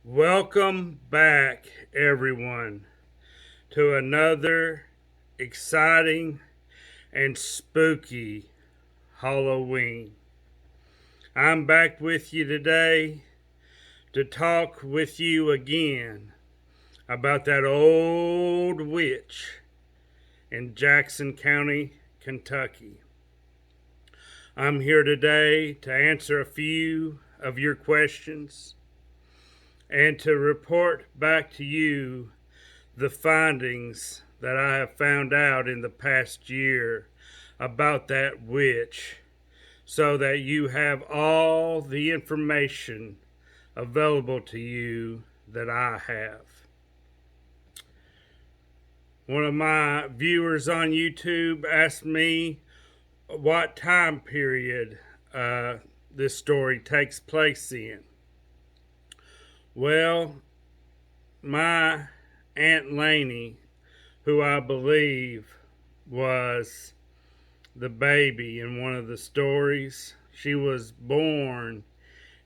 Welcome back, everyone, to another exciting and spooky Halloween. I'm back with you today to talk with you again about that old witch in Jackson County, Kentucky. I'm here today to answer a few of your questions and to report back to you the findings that I have found out in the past year about that witch so that you have all the information available to you that I have. One of my viewers on YouTube asked me what time period this story takes place in. Well, my Aunt Laney, who I believe was the baby in one of the stories, she was born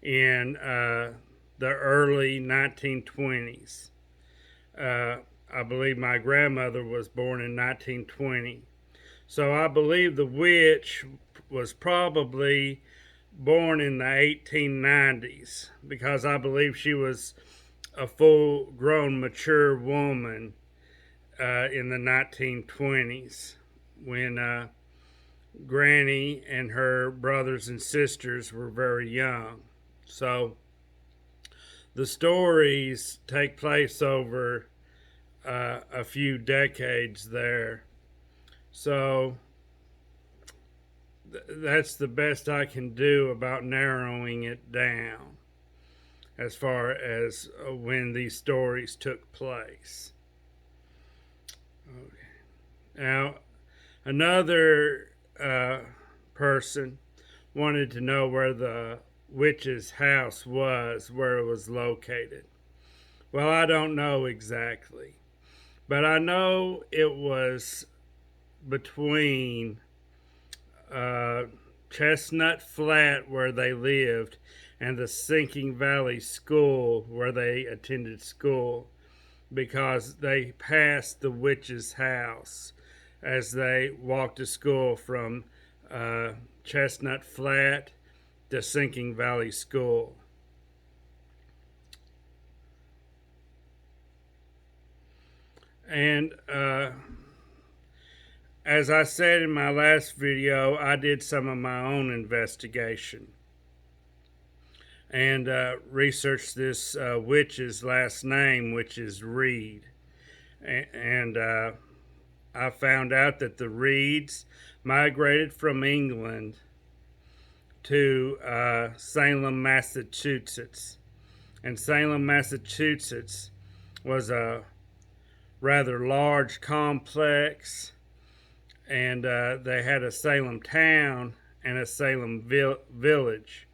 in the early 1920s. I believe my grandmother was born in 1920. So I believe the witch was probably born in the 1890s because I believe she was a full grown mature woman in the 1920s when Granny and her brothers and sisters were very young. So the stories take place over a few decades there. So that's the best I can do about narrowing it down as far as when these stories took place. Okay. Now, another person wanted to know where the witch's house was, where it was located. Well, I don't know exactly, but I know it was between Chestnut Flat, where they lived, and the Sinking Valley School, where they attended school, because they passed the witch's house as they walked to school from Chestnut Flat to Sinking Valley School. And as I said in my last video, I did some of my own investigation and researched this witch's last name, which is Reed. And I found out that the Reeds migrated from England to Salem, Massachusetts. And Salem, Massachusetts was a rather large complex, and they had a Salem town and a Salem village.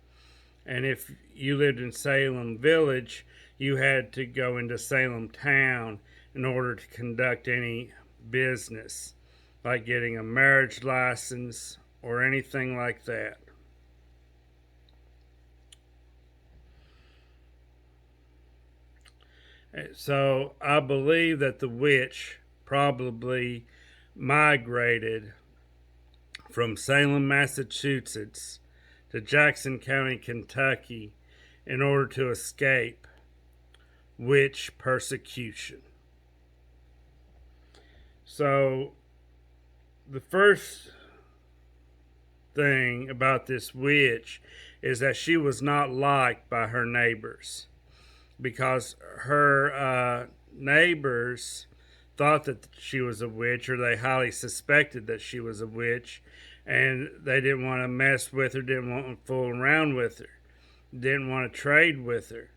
And if you lived in Salem village, you had to go into Salem town in order to conduct any business, like getting a marriage license or anything like that. So I believe that the witch probably migrated from Salem, Massachusetts to Jackson County, Kentucky in order to escape witch persecution. So the first thing about this witch is that she was not liked by her neighbors, because her neighbors thought that she was a witch, or they highly suspected that she was a witch, and they didn't want to mess with her, didn't want to fool around with her, didn't want to trade with her.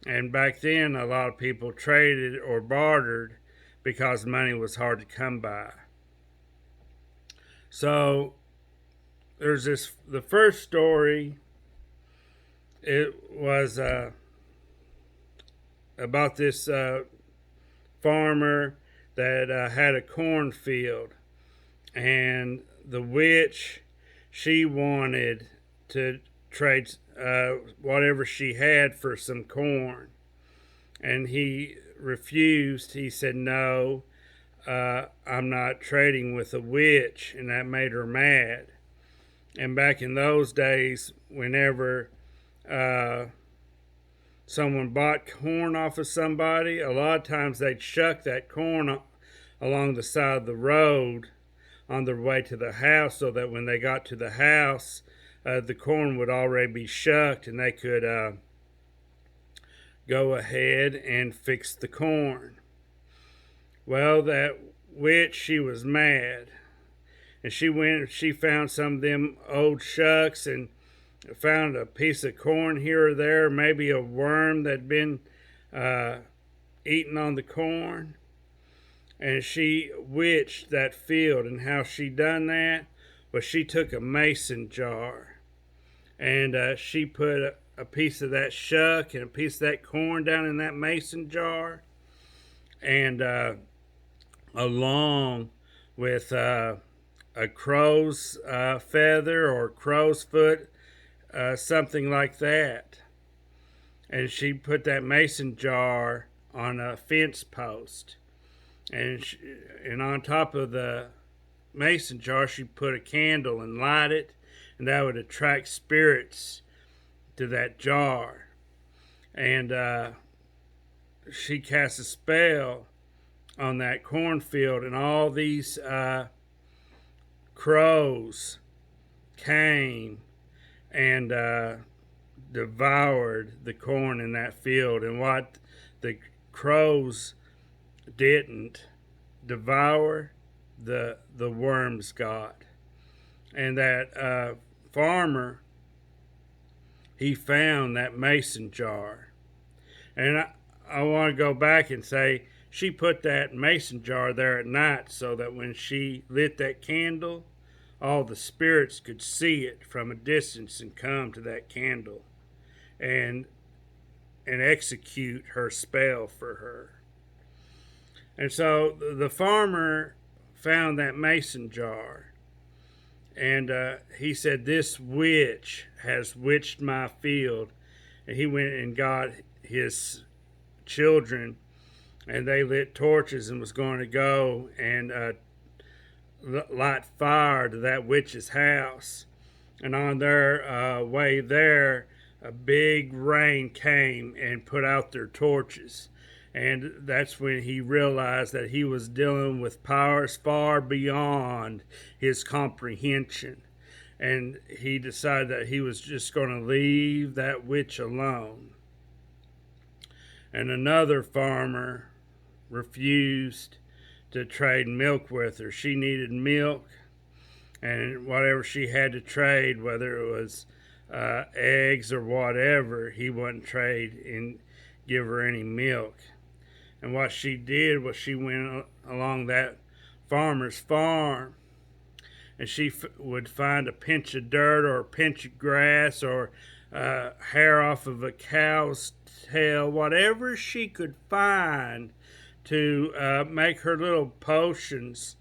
And back then, a lot of people traded or bartered because money was hard to come by. So there's the first story. It was about this farmer that had a cornfield, and the witch, she wanted to trade whatever she had for some corn. And he refused. He said, "No, I'm not trading with a witch," and that made her mad. And back in those days, whenever uh, someone bought corn off of somebody, a lot of times they'd shuck that corn along the side of the road on their way to the house, so that when they got to the house, the corn would already be shucked and they could go ahead and fix the corn. Well, that witch, she was mad. And she found some of them old shucks and found a piece of corn here or there, maybe a worm that'd been eating on the corn. And she witched that field. And how she done that was she took a mason jar and she put a piece of that shuck and a piece of that corn down in that mason jar, and along with a crow's feather or crow's foot, something like that. And she put that mason jar on a fence post. And on top of the mason jar, she put a candle and light it, and that would attract spirits to that jar. And she cast a spell on that cornfield, and all these crows came and devoured the corn in that field. And what the crows didn't devour, the worms got. And that farmer, he found that mason jar. And I want to go back and say, she put that mason jar there at night so that when she lit that candle, all the spirits could see it from a distance and come to that candle and execute her spell for her. And so the farmer found that mason jar, and he said, "This witch has witched my field." And he went and got his children, and they lit torches and was going to go and light fire to that witch's house. And on their way there, a big rain came and put out their torches. And that's when he realized that he was dealing with powers far beyond his comprehension. And he decided that he was just going to leave that witch alone. And another farmer refused to trade milk with her. She needed milk, and whatever she had to trade, whether it was eggs or whatever, he wouldn't trade and give her any milk. And what she did was she went along that farmer's farm, and she would find a pinch of dirt or a pinch of grass or hair off of a cow's tail, whatever she could find to make her little potions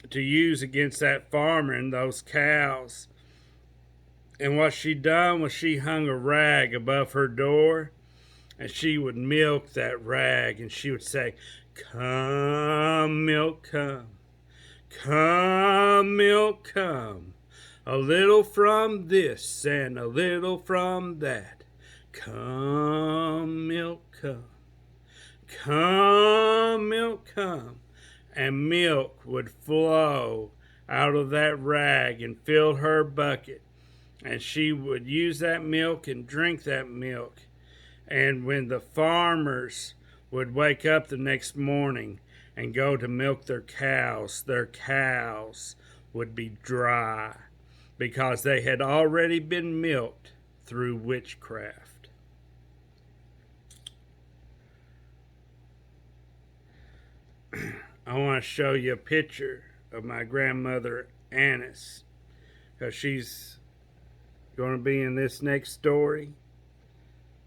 to use against that farmer and those cows. And what she done was she hung a rag above her door, and she would milk that rag, and she would say, "Come, milk, come. Come, milk, come. A little from this and a little from that. Come, milk, come. Come, milk, come." And milk would flow out of that rag and fill her bucket. And she would use that milk and drink that milk. And when the farmers would wake up the next morning and go to milk their cows would be dry because they had already been milked through witchcraft. I want to show you a picture of my grandmother Annis, because she's going to be in this next story.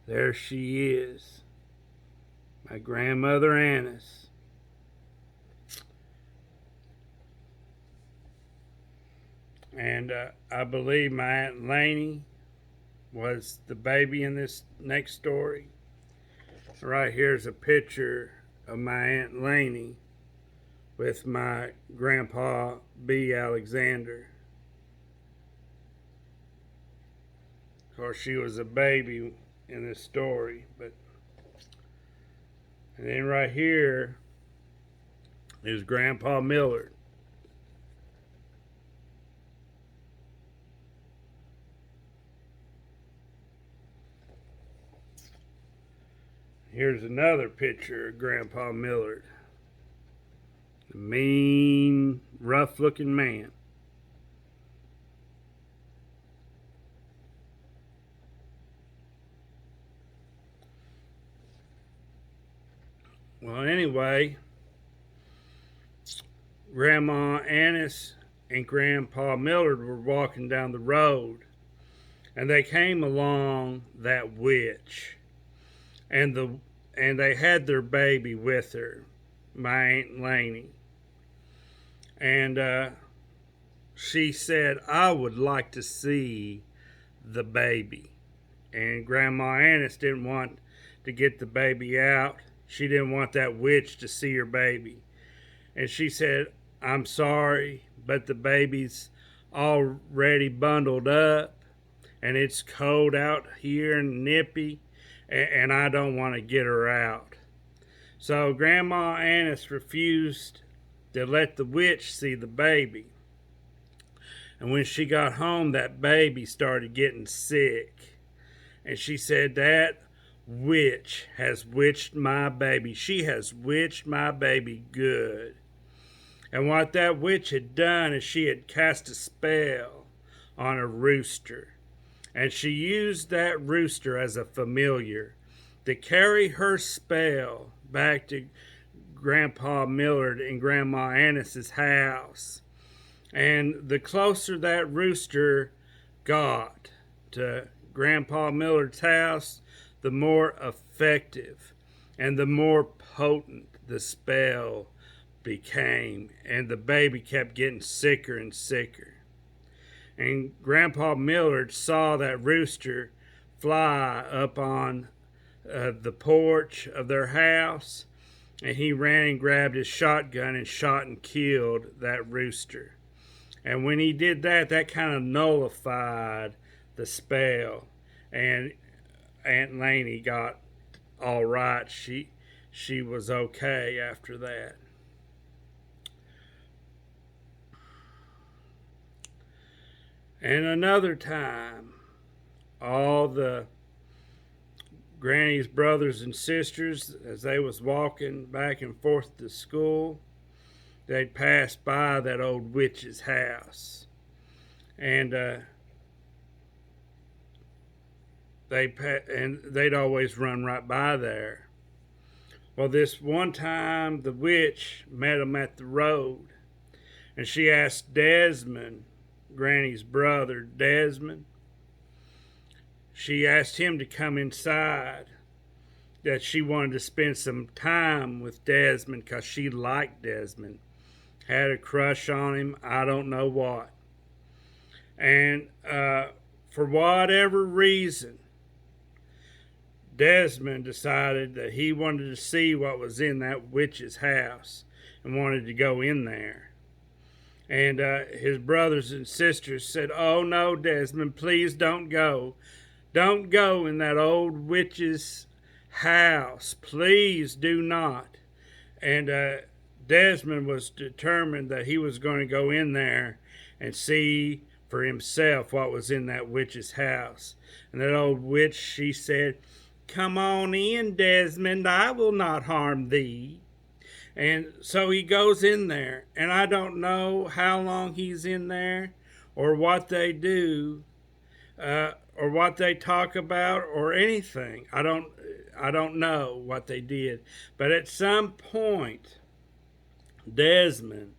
There she is, my grandmother Annis. And I believe my Aunt Laney was the baby in this next story. Right here's a picture of my Aunt Laney with my Grandpa B. Alexander. Of course, she was a baby in this story, but and then right here is Grandpa Millard. Here's another picture of Grandpa Millard. A mean, rough-looking man. Well, anyway, Grandma Annis and Grandpa Millard were walking down the road, and they came along that witch, and they had their baby with her, my Aunt Laney, and she said, "I would like to see the baby," and Grandma Annis didn't want to get the baby out. She didn't want that witch to see her baby. And she said, "I'm sorry, but the baby's already bundled up, and it's cold out here and nippy, and I don't want to get her out." So Grandma Annis refused to let the witch see the baby. And when she got home, that baby started getting sick. And she said, "That witch has witched my baby. She has witched my baby good." And what that witch had done is she had cast a spell on a rooster. And she used that rooster as a familiar to carry her spell back to Grandpa Millard and Grandma Annis's house. And the closer that rooster got to Grandpa Millard's house, the more effective and the more potent the spell became, and the baby kept getting sicker and sicker. And Grandpa Millard saw that rooster fly up on the porch of their house, and he ran and grabbed his shotgun and shot and killed that rooster. And when he did that, that kind of nullified the spell, and Aunt Laney got all right. She was okay after that. And another time, all the Granny's brothers and sisters, as they was walking back and forth to school, they'd pass by that old witch's house, and they'd always run right by there. Well, this one time, the witch met them at the road, and she asked Desmond, Granny's brother, Desmond, she asked him to come inside, that she wanted to spend some time with Desmond because she liked Desmond, had a crush on him, I don't know what. And for whatever reason, Desmond decided that he wanted to see what was in that witch's house and wanted to go in there. And his brothers and sisters said, "Oh no, Desmond, please don't go. Don't go in that old witch's house. Please do not." And Desmond was determined that he was going to go in there and see for himself what was in that witch's house. And that old witch, she said, "Come on in, Desmond, I will not harm thee." And so he goes in there, and I don't know how long he's in there, or what they do, or what they talk about, or anything. I don't know what they did. But at some point, Desmond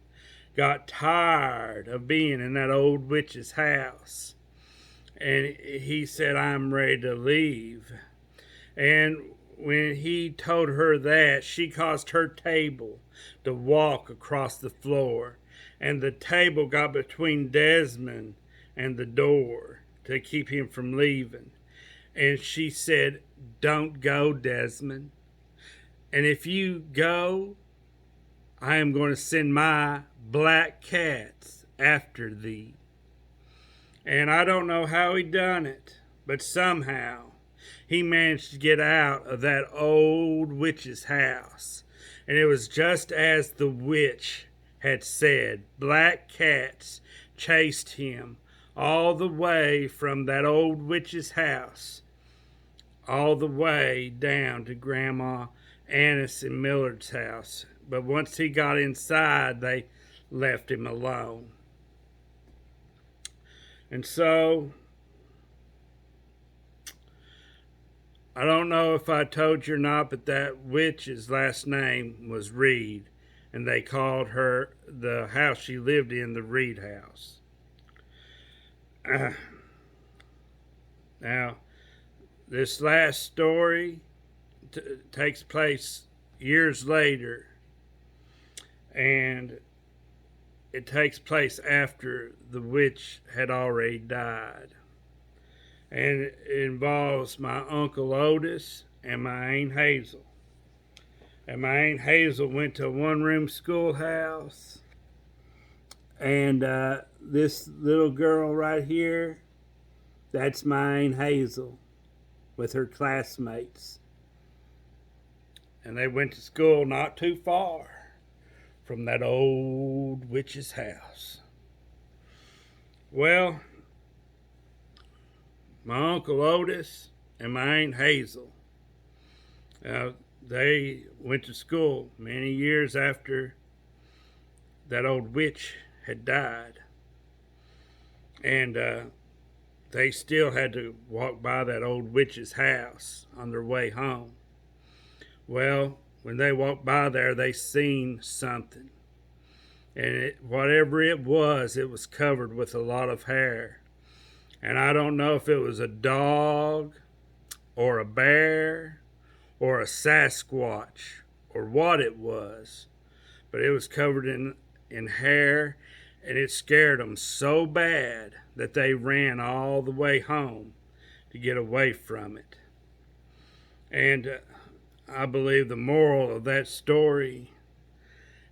got tired of being in that old witch's house, and he said, "I'm ready to leave." And when he told her that, she caused her table to walk across the floor, and the table got between Desmond and the door to keep him from leaving. And she said, "Don't go, Desmond. And if you go, I am going to send my black cats after thee." And I don't know how he done it, but somehow he managed to get out of that old witch's house. And it was just as the witch had said. Black cats chased him all the way from that old witch's house, all the way down to Grandma Annis and Millard's house. But once he got inside, they left him alone. And so, I don't know if I told you or not, but that witch's last name was Reed, and they called her, the house she lived in, the Reed House. Now, this last story takes place years later, and it takes place after the witch had already died. And it involves my Uncle Otis and my Aunt Hazel. And my Aunt Hazel went to a one-room schoolhouse. And this little girl right here, that's my Aunt Hazel with her classmates. And they went to school not too far from that old witch's house. Well, my Uncle Otis and my Aunt Hazel, they went to school many years after that old witch had died. And they still had to walk by that old witch's house on their way home. Well, when they walked by there, they seen something. And whatever it was covered with a lot of hair. And I don't know if it was a dog or a bear or a Sasquatch or what it was. But it was covered in hair, and it scared them so bad that they ran all the way home to get away from it. And I believe the moral of that story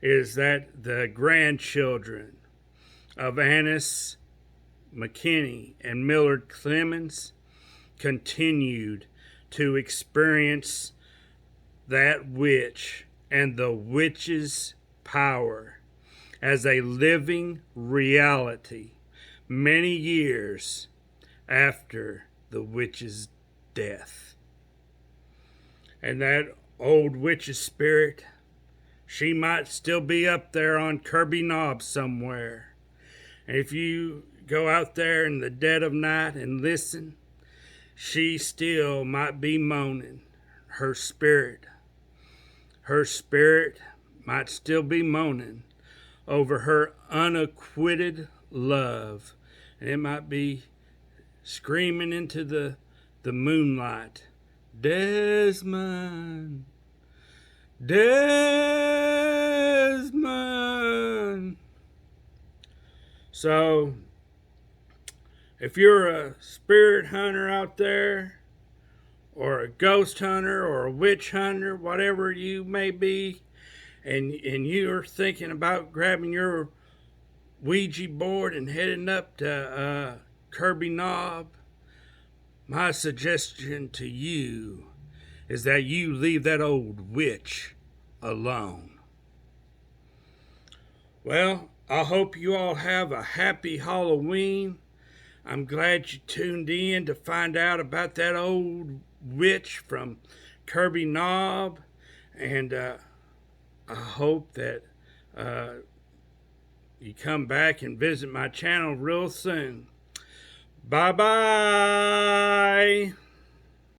is that the grandchildren of Annis McKinney and Millard Clemens continued to experience that witch and the witch's power as a living reality many years after the witch's death. And that old witch's spirit, she might still be up there on Kirby Knob somewhere. And if you go out there in the dead of night and listen, she still might be moaning. Her spirit might still be moaning over her unacquitted love. And it might be screaming into the moonlight, "Desmond, Desmond." So, if you're a spirit hunter out there, or a ghost hunter, or a witch hunter, whatever you may be, and you're thinking about grabbing your Ouija board and heading up to Kirby Knob, my suggestion to you is that you leave that old witch alone. Well, I hope you all have a happy Halloween. I'm glad you tuned in to find out about that old witch from Kirby Knob. And I hope that you come back and visit my channel real soon. Bye-bye.